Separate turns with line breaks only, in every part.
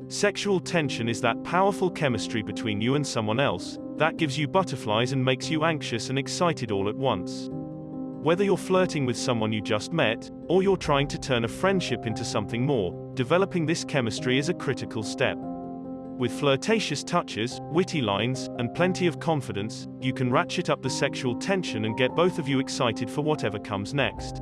Sexual tension is that powerful chemistry between you and someone else that gives you butterflies and makes you anxious and excited all at once. Whether you're flirting with someone you just met, or you're trying to turn a friendship into something more, developing this chemistry is a critical step. With flirtatious touches, witty lines, and plenty of confidence, you can ratchet up the sexual tension and get both of you excited for whatever comes next.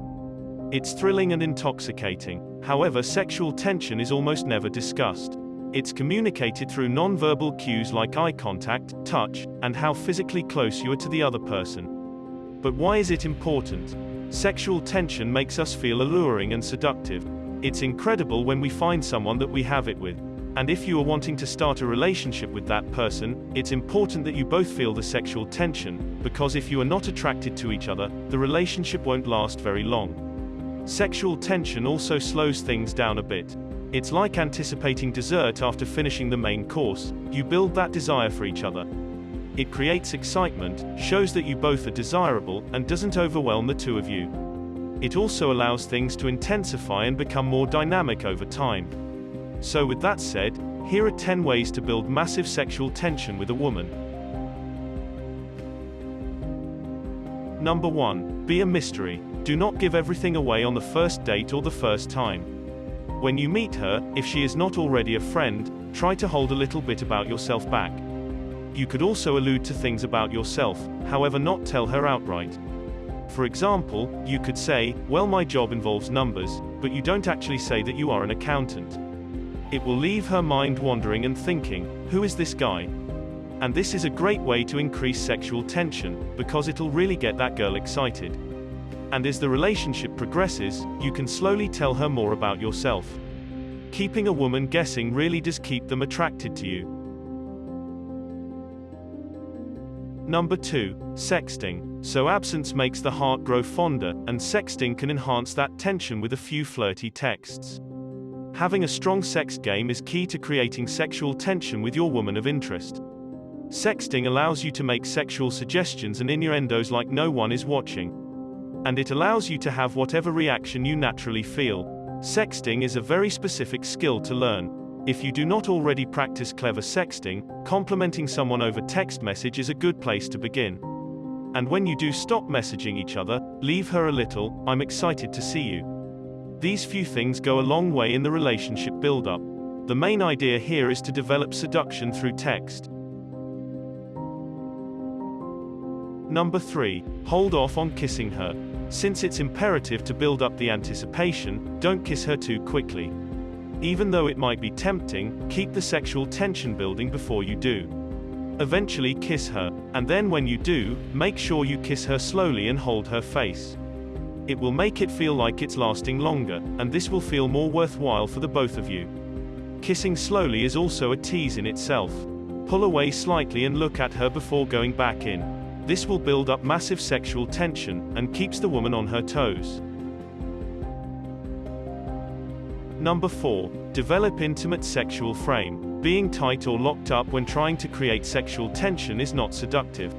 It's thrilling and intoxicating. However, sexual tension is almost never discussed. It's communicated through nonverbal cues like eye contact, touch, and how physically close you are to the other person. But why is it important? Sexual tension makes us feel alluring and seductive. It's incredible when we find someone that we have it with. And if you are wanting to start a relationship with that person, it's important that you both feel the sexual tension, because if you are not attracted to each other, the relationship won't last very long. Sexual tension also slows things down a bit. It's like anticipating dessert after finishing the main course. You build that desire for each other. It creates excitement, shows that you both are desirable, and doesn't overwhelm the two of you. It also allows things to intensify and become more dynamic over time. So with that said, here are 10 ways to build massive sexual tension with a woman. Number 1. Be a mystery. Do not give everything away on the first date or the first time. When you meet her, if she is not already a friend, try to hold a little bit about yourself back. You could also allude to things about yourself, however not tell her outright. For example, you could say, well, my job involves numbers, but you don't actually say that you are an accountant. It will leave her mind wandering and thinking, who is this guy? And this is a great way to increase sexual tension, because it'll really get that girl excited. And as the relationship progresses, you can slowly tell her more about yourself. Keeping a woman guessing really does keep them attracted to you. Number 2. Sexting. So absence makes the heart grow fonder, and sexting can enhance that tension with a few flirty texts. Having a strong sex game is key to creating sexual tension with your woman of interest. Sexting allows you to make sexual suggestions and innuendos like no one is watching. And it allows you to have whatever reaction you naturally feel. Sexting is a very specific skill to learn. If you do not already practice clever sexting, complimenting someone over text message is a good place to begin. And when you do stop messaging each other, leave her a little, I'm excited to see you. These few things go a long way in the relationship build-up. The main idea here is to develop seduction through text. Number 3. Hold off on kissing her. Since it's imperative to build up the anticipation, don't kiss her too quickly. Even though it might be tempting, keep the sexual tension building before you do. Eventually kiss her, and then when you do, make sure you kiss her slowly and hold her face. It will make it feel like it's lasting longer, and this will feel more worthwhile for the both of you. Kissing slowly is also a tease in itself. Pull away slightly and look at her before going back in. This will build up massive sexual tension, and keeps the woman on her toes. Number 4. Develop intimate sexual frame. Being tight or locked up when trying to create sexual tension is not seductive.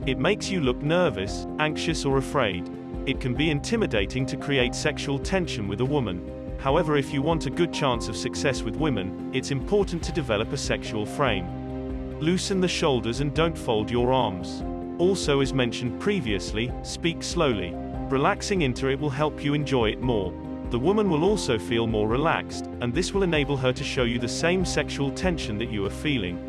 It makes you look nervous, anxious or afraid. It can be intimidating to create sexual tension with a woman. However, if you want a good chance of success with women, it's important to develop a sexual frame. Loosen the shoulders and don't fold your arms. Also, as mentioned previously, speak slowly. Relaxing into it will help you enjoy it more. The woman will also feel more relaxed, and this will enable her to show you the same sexual tension that you are feeling.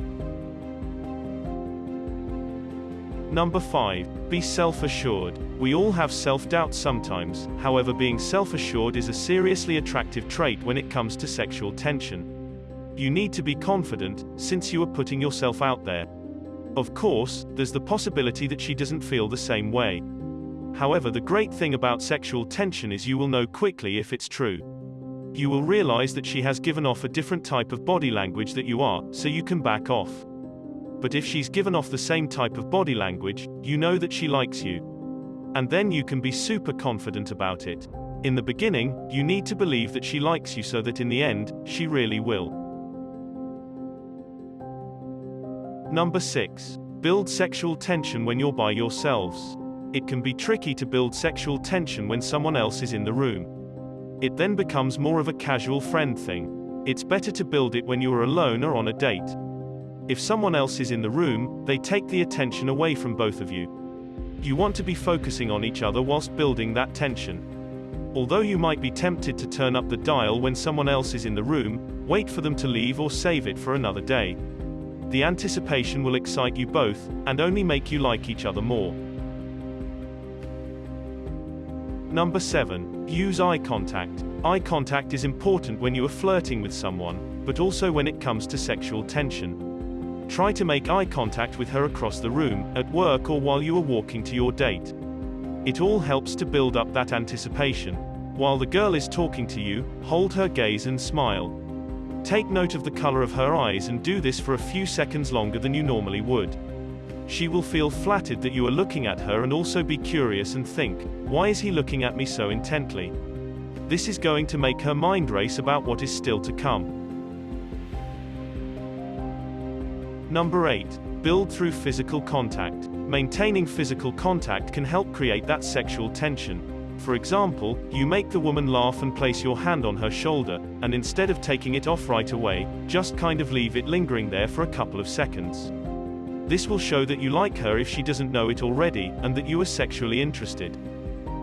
Number 5. Be self-assured. We all have self-doubt sometimes, however being self-assured is a seriously attractive trait when it comes to sexual tension. You need to be confident, since you are putting yourself out there. Of course, there's the possibility that she doesn't feel the same way. However, the great thing about sexual tension is you will know quickly if it's true. You will realize that she has given off a different type of body language that you are, so you can back off. But if she's given off the same type of body language, you know that she likes you. And then you can be super confident about it. In the beginning, you need to believe that she likes you so that in the end, she really will. Number 6. Build sexual tension when you're by yourselves. It can be tricky to build sexual tension when someone else is in the room. It then becomes more of a casual friend thing. It's better to build it when you are alone or on a date. If someone else is in the room, they take the attention away from both of you. You want to be focusing on each other whilst building that tension. Although you might be tempted to turn up the dial when someone else is in the room, wait for them to leave or save it for another day. The anticipation will excite you both, and only make you like each other more. Number 7. Use eye contact. Eye contact is important when you are flirting with someone, but also when it comes to sexual tension. Try to make eye contact with her across the room, at work, or while you are walking to your date. It all helps to build up that anticipation. While the girl is talking to you, hold her gaze and smile. Take note of the color of her eyes and do this for a few seconds longer than you normally would. She will feel flattered that you are looking at her and also be curious and think, why is he looking at me so intently? This is going to make her mind race about what is still to come. Number 8. Build through physical contact. Maintaining physical contact can help create that sexual tension. For example, you make the woman laugh and place your hand on her shoulder, and instead of taking it off right away, just kind of leave it lingering there for a couple of seconds. This will show that you like her if she doesn't know it already, and that you are sexually interested.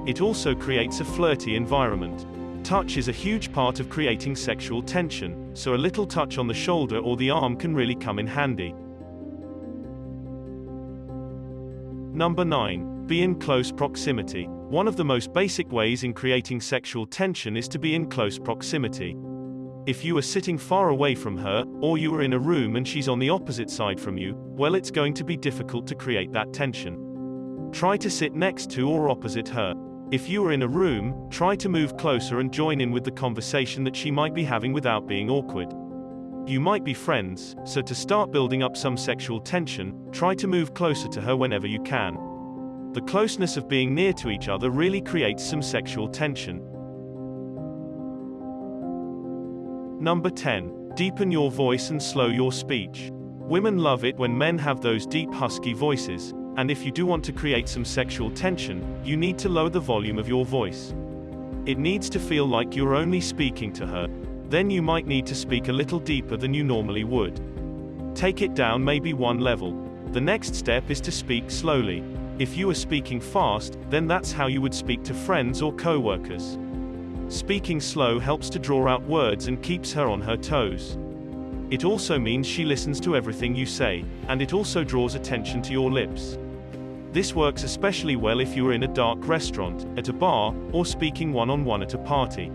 It also creates a flirty environment. Touch is a huge part of creating sexual tension, so a little touch on the shoulder or the arm can really come in handy. Number 9. Be in close proximity. One of the most basic ways in creating sexual tension is to be in close proximity. If you are sitting far away from her, or you are in a room and she's on the opposite side from you, well, it's going to be difficult to create that tension. Try to sit next to or opposite her. If you are in a room, try to move closer and join in with the conversation that she might be having without being awkward. You might be friends, so to start building up some sexual tension, try to move closer to her whenever you can. The closeness of being near to each other really creates some sexual tension. Number 10. Deepen your voice and slow your speech. Women love it when men have those deep husky voices, and if you do want to create some sexual tension, you need to lower the volume of your voice. It needs to feel like you're only speaking to her. Then you might need to speak a little deeper than you normally would. Take it down maybe one level. The next step is to speak slowly. If you are speaking fast, then that's how you would speak to friends or co-workers. Speaking slow helps to draw out words and keeps her on her toes. It also means she listens to everything you say, and it also draws attention to your lips. This works especially well if you are in a dark restaurant, at a bar, or speaking one-on-one at a party.